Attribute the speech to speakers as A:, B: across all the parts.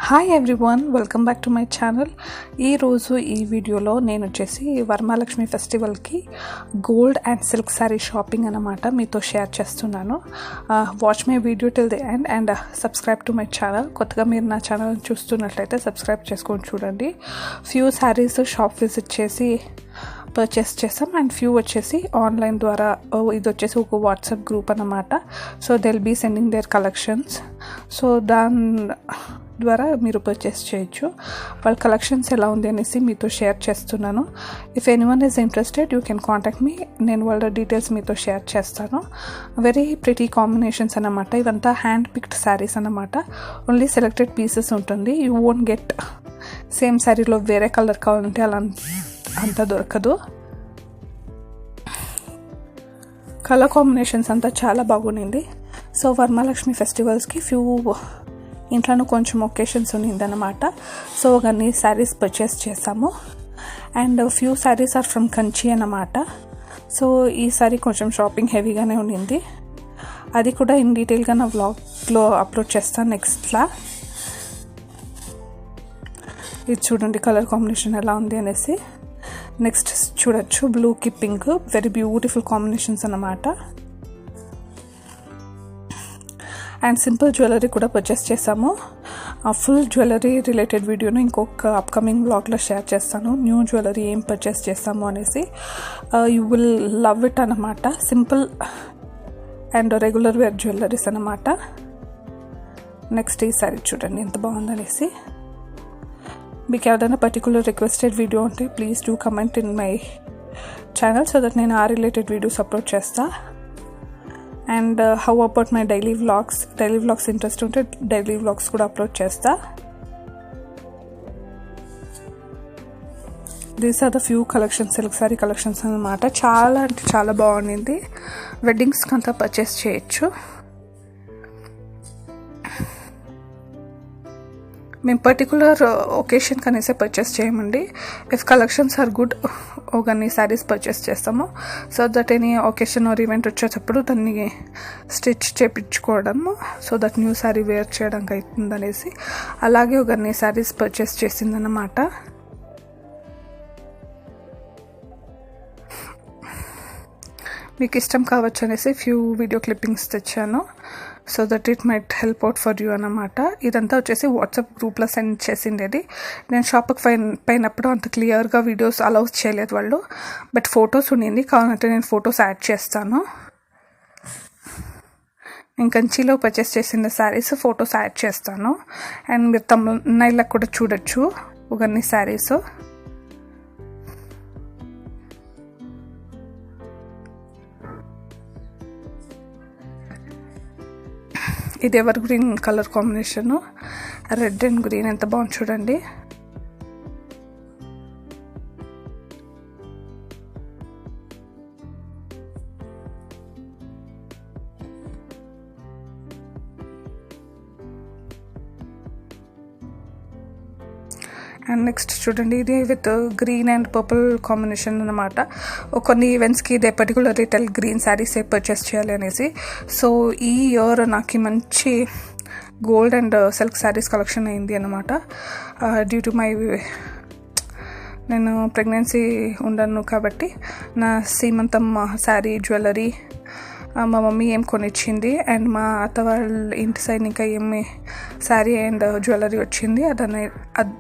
A: Hi everyone, welcome back to my channel. ఈరోజు ఈ వీడియోలో నేను వచ్చేసి వరమహాలక్ష్మి ఫెస్టివల్కి gold and silk saree shopping అన్నమాట మీతో షేర్ చేస్తున్నాను. Watch my video till the end and subscribe to my channel. కొత్తగా మీరు నా ఛానల్ చూస్తున్నట్లయితే సబ్స్క్రైబ్ చేసుకొని చూడండి. ఫ్యూ శారీస్ షాప్ విజిట్ చేసి పర్చేస్ చేసాం అండ్ ఫ్యూ వచ్చేసి ఆన్లైన్ ద్వారా. ఇది వచ్చేసి ఒక వాట్సాప్ గ్రూప్ అన్నమాట. So they will be sending their collections. So దాని ద్వారా మీరు పర్చేస్ చేయొచ్చు. వాళ్ళ కలెక్షన్స్ ఎలా ఉంది అనేసి మీతో షేర్ చేస్తున్నాను. If anyone is interested you can contact me. నేను వాళ్ళ డీటెయిల్స్ మీతో షేర్ చేస్తాను. వెరీ ప్రిటీ కాంబినేషన్స్ అన్నమాట. ఇవంతా హ్యాండ్ పిక్డ్ శారీస్ అన్నమాట. ఓన్లీ సెలెక్టెడ్ పీసెస్ ఉంటుంది. యూ వోంట్ గెట్ సేమ్ శారీలో వేరే కలర్ కావాలంటే అలా అంత దొరకదు. కలర్ కాంబినేషన్స్ అంతా చాలా బాగుండింది. సో వరమహాలక్ష్మి ఫెస్టివల్స్కి ఫ్యూ ఇంట్లోనూ కొంచెం ఒకేషన్స్ ఉన్నిందనమాట. సో అన్ని శారీస్ పర్చేస్ చేసాము and few sarees are from Kanchi అన్నమాట. సో ఈ సారీ కొంచెం షాపింగ్ హెవీగానే ఉన్నింది. అది కూడా ఇన్ డీటెయిల్గా నా వ్లాగ్లో అప్లోడ్ చేస్తాను నెక్స్ట్లా. ఇది చూడండి కలర్ కాంబినేషన్ ఎలా ఉంది అనేసి. నెక్స్ట్ చూడొచ్చు బ్లూకి పింక్, వెరీ బ్యూటిఫుల్ కాంబినేషన్స్ అన్నమాట. అండ్ సింపుల్ జ్యువెలరీ కూడా పర్చేస్ చేసాము. ఫుల్ జ్యువెలరీ రిలేటెడ్ వీడియోను ఇంకొక అప్కమింగ్ బ్లాగ్లో షేర్ చేస్తాను. న్యూ జ్యువెలరీ ఏం పర్చేస్ చేస్తాము అనేసి. యూ విల్ లవ్ ఇట్ అన్నమాట. Simple and regular wear jewelleries అన్నమాట. నెక్స్ట్ ఈ సారీ చూడండి ఎంత బాగుందనేసి. మీకు ఏదైనా పర్టికులర్ రిక్వెస్టెడ్ వీడియో ఉంటే please do comment in my channel so that నేను ఆ రిలేటెడ్ వీడియోస్ అప్లోడ్ చేస్తా. And how about my daily vlogs interest ఉంటే డైలీ వ్లాగ్స్ కూడా అప్లోడ్ చేస్తా. These are the few collections, silk saree collections అన్నమాట. చాలా అంటే చాలా బాగుండింది. వెడ్డింగ్స్కి అంతా పర్చేస్ చేయొచ్చు. మేము పర్టికులర్ ఒకేషన్కి అనేసి పర్చేస్ చేయమండి. ఇఫ్ కలెక్షన్స్ ఆర్ గుడ్ ఒకన్ని శారీస్ పర్చేస్ చేస్తాము. So that any occasion or event వచ్చేటప్పుడు దాన్ని స్టిచ్ చేయించుకోవడము, so that new sari wear చేయడానికి అవుతుందనేసి అలాగే ఒకన్ని శారీస్ పర్చేస్ చేసిందన్నమాట. మీకు ఇష్టం కావచ్చు అనేసి ఫ్యూ వీడియో క్లిప్పింగ్స్ తెచ్చాను. So that it might help out for you అన్నమాట. ఇదంతా వచ్చేసి వాట్సాప్ గ్రూప్లో సెండ్ చేసిండేది. నేను షాప్కి పోయినప్పుడు అంత క్లియర్గా వీడియోస్ అలౌ చేయలేదు వాళ్ళు, బట్ ఫొటోస్ ఉండింది. కావాలంటే నేను ఫొటోస్ యాడ్ చేస్తాను. నేను కంచిలో పర్చేస్ చేసిన శారీస్ ఫొటోస్ యాడ్ చేస్తాను. అండ్ మీరు తమిళనాడులో కూడా చూడొచ్చు ఒకన్ని శారీస్. ఇది ever green colour combination, red and green ఎంత బాగుంది చూడండి. అండ్ నెక్స్ట్ చూడండి ఇది with green and purple combination అనమాట. కొన్ని ఈవెంట్స్కి ఇదే పర్టికులర్ రిటైల్ గ్రీన్ శారీసే పర్చేస్ చేయాలి అనేసి. సో ఈ ఇయర్ నాకు మంచి gold and silk saris collection అయింది అనమాట. డ్యూ టు మై నేను ప్రెగ్నెన్సీ ఉండను కాబట్టి నా సీమంతం శారీ జ్యువెలరీ మా మమ్మీ ఏం కొనిచ్చింది అండ్ మా అత్త వాళ్ళ ఇంటి సైడ్ ఇంకా ఏమి శారీ అండ్ జ్యువెలరీ వచ్చింది.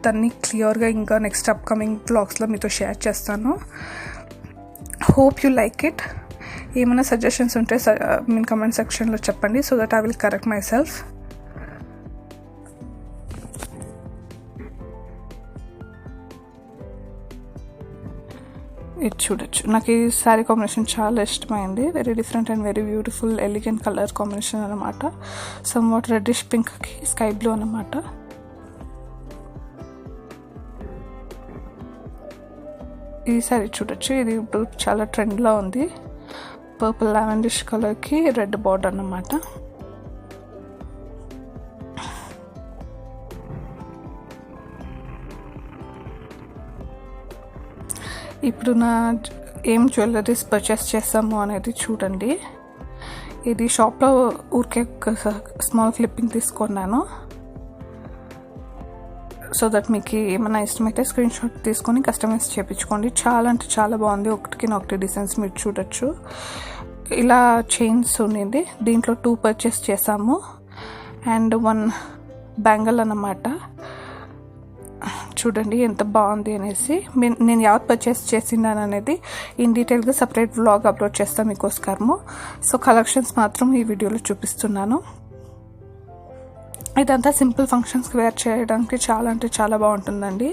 A: దాన్ని క్లియర్గా ఇంకా నెక్స్ట్ అప్కమింగ్ వ్లాగ్స్లో మీతో షేర్ చేస్తాను. Hope you like it. ఏమైనా సజెషన్స్ ఉంటే మీ కమెంట్ సెక్షన్లో చెప్పండి so that I will correct myself. ఇది చూడొచ్చు. నాకు ఈ శారీ కాంబినేషన్ చాలా ఇష్టమైంది. Very different and very beautiful elegant colour combination అనమాట. సమ్ వాట్ రెడ్డిష్ పింక్కి స్కై బ్లూ అనమాట. ఈ శారీ చూడొచ్చు. ఇది ఇప్పుడు చాలా ట్రెండ్లో ఉంది. పర్పుల్ లావెండిష్ కలర్కి రెడ్ బార్డర్ అన్నమాట. ఇప్పుడు నా ఏం జ్యువెలరీస్ పర్చేస్ చేస్తాము అనేది చూడండి. ఇది షాప్లో ఊరికే స్మాల్ క్లిప్పింగ్ తీసుకున్నాను. సో దట్ మీకు ఏమైనా ఇష్టమైతే స్క్రీన్ షాట్ తీసుకొని కస్టమైజ్ చేయించుకోండి. చాలా అంటే చాలా బాగుంది. ఒకటి డిజైన్స్ మీరు చూడొచ్చు. ఇలా చైన్స్ ఉండింది. దీంట్లో 2 పర్చేస్ చేసాము అండ్ 1 బ్యాంగిల్ అన్నమాట. చూడండి ఎంత బాగుంది అనేసి. నేను యావత్ పర్చేస్ చేసినాను అనేది ఇన్ డీటెయిల్గా సపరేట్ వ్లాగ్ అప్లోడ్ చేస్తాను మీకోసము. సో కలెక్షన్స్ మాత్రం ఈ వీడియోలో చూపిస్తున్నాను. ఇదంతా సింపుల్ ఫంక్షన్స్కి వేర్ చేయడానికి చాలా అంటే చాలా బాగుంటుందండి.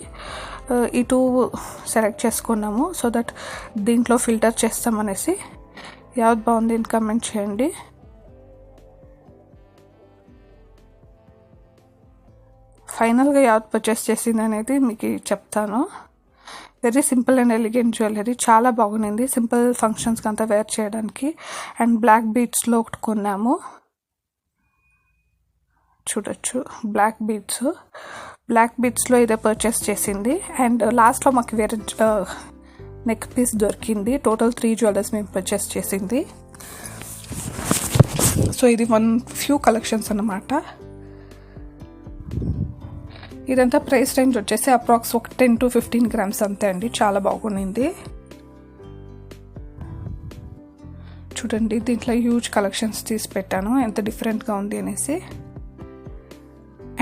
A: ఈ 2 సెలెక్ట్ చేసుకున్నాము సో దట్ దీంట్లో ఫిల్టర్ చేస్తామనేసి. యావత్ బాగుంది అని కమెంట్ చేయండి. ఫైనల్గా యావత్ పర్చేస్ చేసింది అనేది మీకు చెప్తాను. Very simple and elegant jewellery, చాలా బాగుంది. సింపుల్ ఫంక్షన్స్కి అంతా వేర్ చేయడానికి. అండ్ బ్లాక్ బీడ్స్లో ఒకటి కొన్నాము, చూడొచ్చు. బ్లాక్ బీడ్స్లో ఇదే పర్చేస్ చేసింది. అండ్ లాస్ట్లో మాకు వేరే నెక్ పీస్ దొరికింది. టోటల్ 3 జ్యువెలర్స్ మేము పర్చేస్ చేసింది. సో ఇది ఫ్యూ కలెక్షన్స్ అన్నమాట. ఇదంతా ప్రైస్ రేంజ్ వచ్చేసి అప్రాక్స్ 10 to 15 grams అంతే అండి. చాలా బాగుంది. చూడండి దీంట్లో హ్యూజ్ కలెక్షన్స్ తీసి పెట్టాను, ఎంత డిఫరెంట్గా ఉంది అనేసి.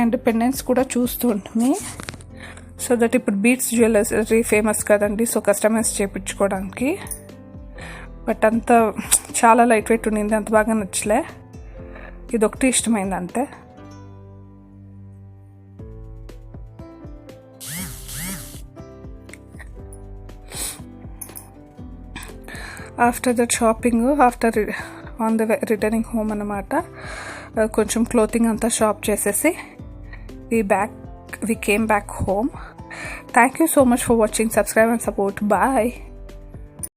A: అండ్ పెండెంట్స్ కూడా చూస్తుంటుంది. సో దట్ ఇప్పుడు బీడ్స్ జ్యువెలరీ ఫేమస్ కదండి, సో కస్టమైజ్ చేయించుకోవడానికి. బట్ అంత చాలా లైట్ వెయిట్ ఉండింది, అంత బాగా నచ్చలే. ఇదొకటి ఇష్టమైంది అంతే. After that shopping on the returning home అన్నమాట. కొంచెం క్లోతింగ్ అంతా షాప్ చేసేసి we came back home. Thank you so much for watching. Subscribe and support. Bye.